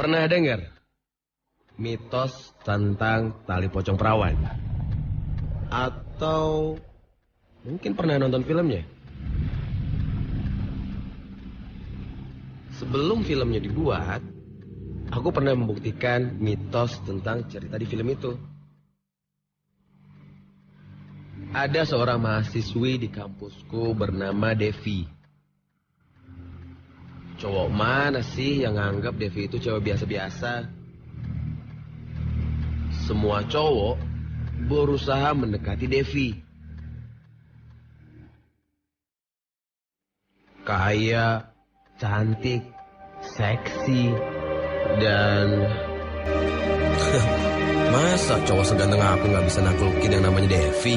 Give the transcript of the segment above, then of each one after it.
Pernah dengar mitos tentang tali pocong perawan? Atau mungkin pernah nonton filmnya? Sebelum filmnya dibuat, aku pernah membuktikan mitos tentang cerita di film itu. Ada seorang mahasiswi di kampusku bernama Devi. Cowok mana sih yang nganggap Devi itu cewek biasa-biasa? Semua cowok berusaha mendekati Devi. Kaya, cantik, seksi, dan... Masa cowok seganteng aku gak bisa naklukin yang namanya Devi?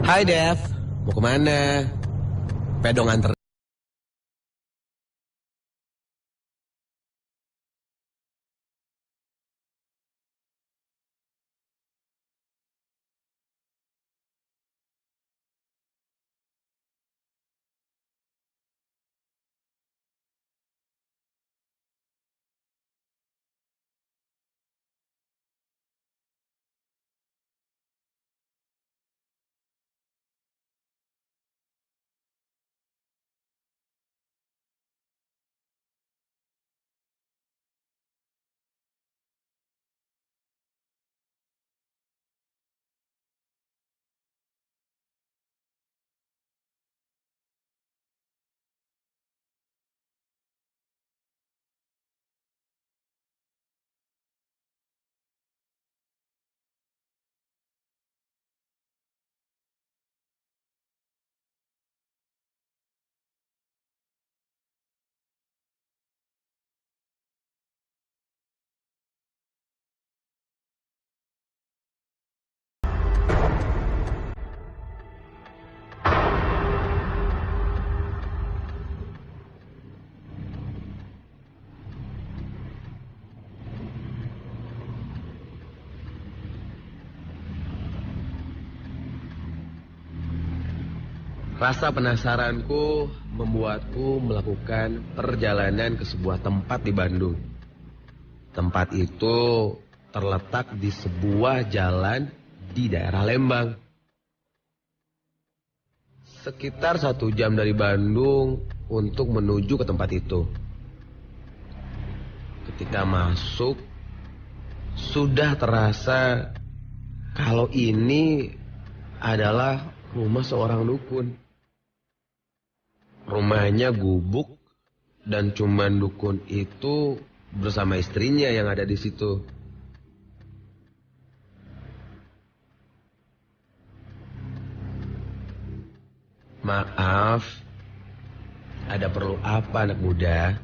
Hai Dev, mau kemana? Pedong anter. Rasa penasaranku membuatku melakukan perjalanan ke sebuah tempat di Bandung. Tempat itu terletak di sebuah jalan di daerah Lembang. Sekitar 1 jam dari Bandung untuk menuju ke tempat itu. Ketika masuk, sudah terasa kalau ini adalah rumah seorang dukun. Rumahnya gubuk dan cuman dukun itu bersama istrinya yang ada di situ. Maaf, ada perlu apa anak muda?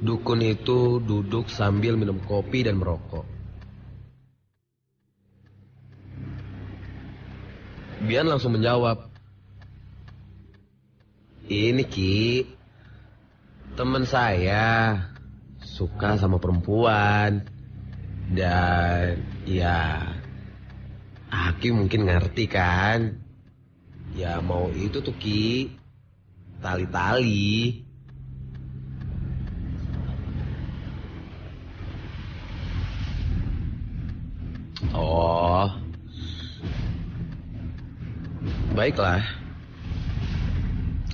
Dukun itu duduk sambil minum kopi dan merokok. Bian langsung menjawab, "Ini Ki, teman saya suka sama perempuan. Dan ya, Aki mungkin ngerti kan? Ya mau itu tuh Ki, tali-tali." Oh, baiklah.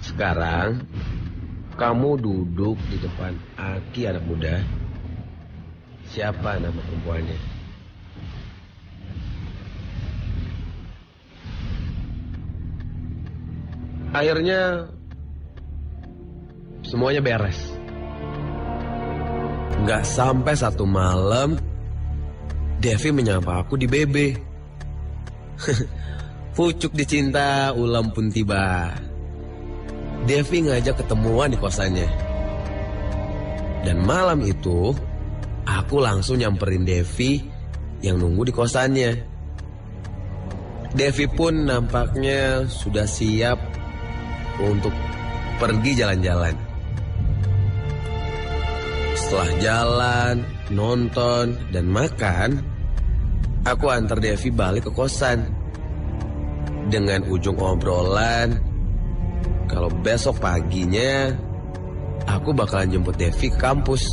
Sekarang kamu duduk di depan Aki anak muda. Siapa nama perempuannya? Akhirnya semuanya beres. Nggak sampai 1 malam, Devi menyapa aku di BB. Pucuk dicinta, ulam pun tiba. Devi ngajak ketemuan di kosannya. Dan malam itu, aku langsung nyamperin Devi yang nunggu di kosannya. Devi pun nampaknya sudah siap untuk pergi jalan-jalan. Setelah jalan, nonton, dan makan, aku antar Devi balik ke kosan. Dengan ujung obrolan, kalau besok paginya, aku bakalan jemput Devi ke kampus.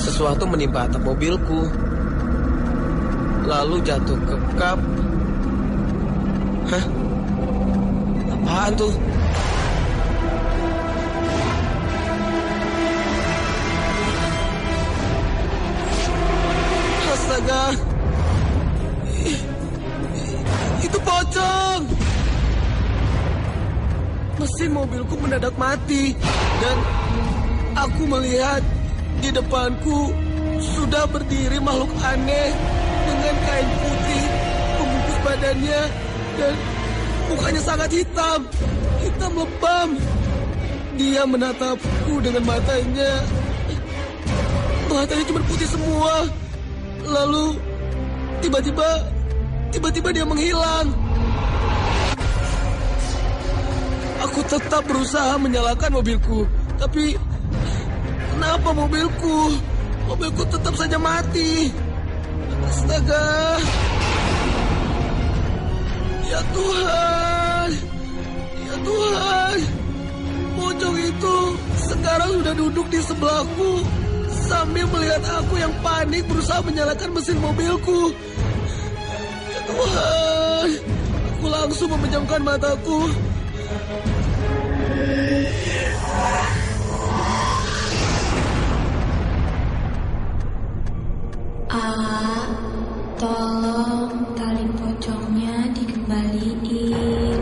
Sesuatu menimpa atap mobilku, lalu jatuh ke kap. Hah? Apaan tuh? Astaga! Itu pocong! Mesin mobilku mendadak mati dan aku melihat di depanku sudah berdiri makhluk aneh dengan kain putih membungkus badannya dan mukanya sangat hitam lebam. Dia menatapku dengan matanya cuma putih semua. Lalu tiba-tiba dia menghilang. Aku tetap berusaha menyalakan mobilku, tapi kenapa mobilku tetap saja mati? Astaga! Ya Tuhan! Ya Tuhan! Pocong itu sekarang sudah duduk di sebelahku sambil melihat aku yang panik berusaha menyalakan mesin mobilku. Ya Tuhan! Aku langsung memejamkan mataku. Tolong tali pocongnya dikembaliin.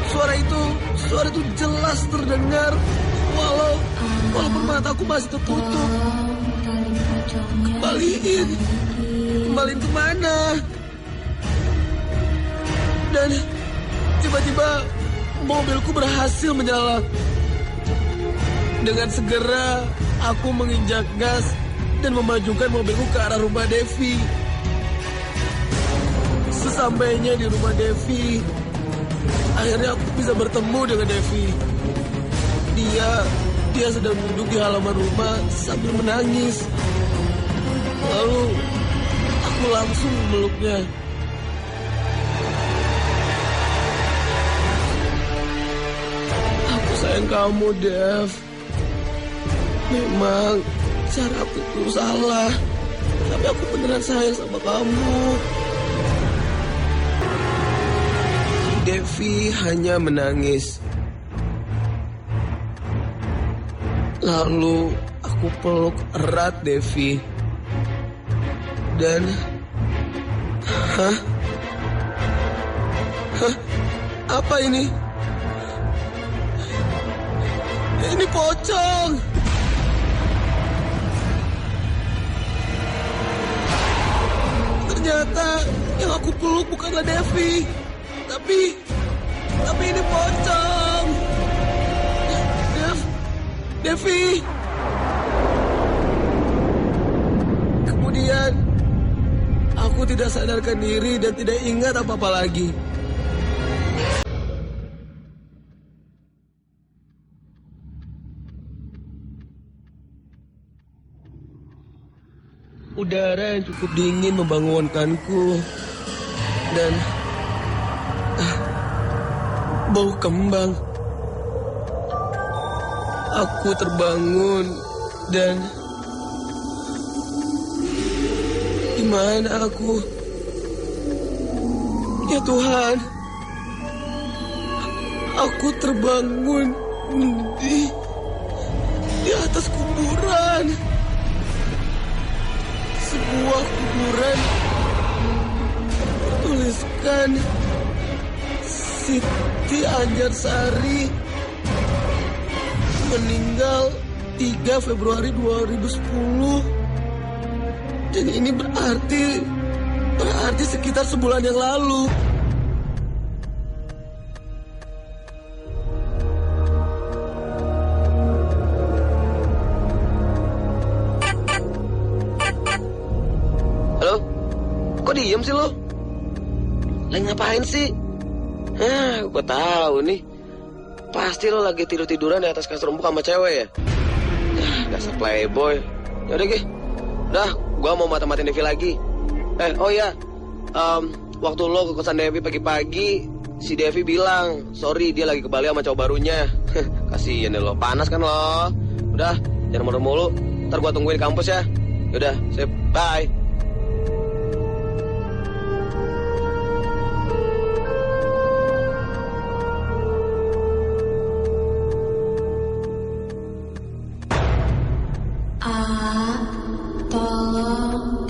Suara itu jelas terdengar, walaupun mataku masih tertutup. Tolong tali pocongnya Kembaliin kemana? Dan tiba-tiba mobilku berhasil menyala. Dengan segera aku menginjak gas dan memajukan mobilku ke arah rumah Devi. Sesampainya di rumah Devi, akhirnya aku bisa bertemu dengan Devi. Dia sedang duduk di halaman rumah sambil menangis. Lalu aku langsung memeluknya. Aku sayang kamu, Dev. Memang cara aku itu salah, tapi aku beneran sayang sama kamu. Devi hanya menangis. Lalu aku peluk erat Devi. Dan apa ini? Ini pocong. Ternyata yang aku peluk bukanlah Devi, tapi ini pocong. Devi. Kemudian aku tidak sadarkan diri dan tidak ingat apa-apa lagi. Udara yang cukup dingin membangunkanku dan bau kembang. Aku terbangun dan di mana aku? Ya Tuhan, aku terbangun di atas kuburan. Sebuah kuburan bertuliskan Siti Anjarsari meninggal 3 Februari 2010. Dan ini berarti sekitar sebulan yang lalu. Halo? Kok diem sih lo? Lagi ngapain sih? Gue tahu nih. Pasti lo lagi tidur-tiduran di atas kasur empuk sama cewek ya? Dasar playboy. Yaudah Gih. Udah, gua mau mata-matiin Devi lagi. Oh iya. Waktu lo ke kosan Devi pagi-pagi, si Devi bilang, sorry dia lagi ke Bali sama cowok barunya. Kasian deh lo, panas kan lo. Udah, jangan mulu-mulu. Ntar gua tungguin di kampus ya. Yaudah, sip, bye. Tolong